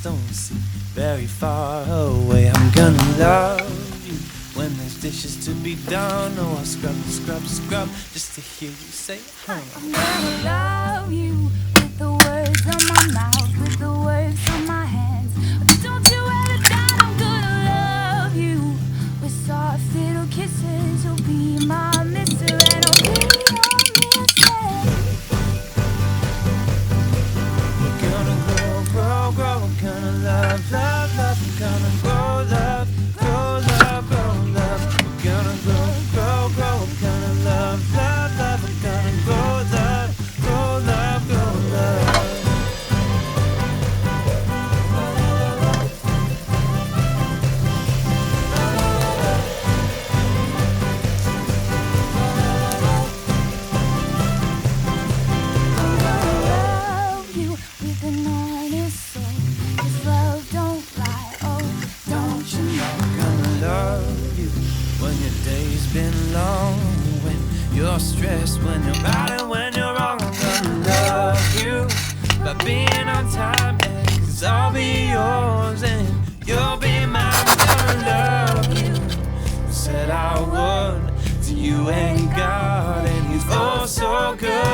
don't seem very far away. I'm gonna love you when there's dishes to be done. Oh, I'll scrub, scrub, scrub just to hear you say, huh. I'm gonna love you with the words on my mouth, with the words on my hands. Don't you ever doubt I'm gonna love you with soft little kisses. You'll be my mister and I'll be your mistress. We're gonna grow, grow, grow. We're gonna love, love, love. We're gonna grow, love, grow, love, grow, love. We're gonna grow, grow, grow. We're gonna love, love, love. We're gonna grow, love, grow, love, grow, love. Love you with an honest soul. 'Cause love don't lie, oh, don't you know? Gonna love you when your day's been long, when you're stressed, when you're bad and when you're wrong. I'm gonna love you by being on time, and 'cause I'll be yours and you'll be mine. Gonna love you, said I would, till you ain't God, and he's oh so good.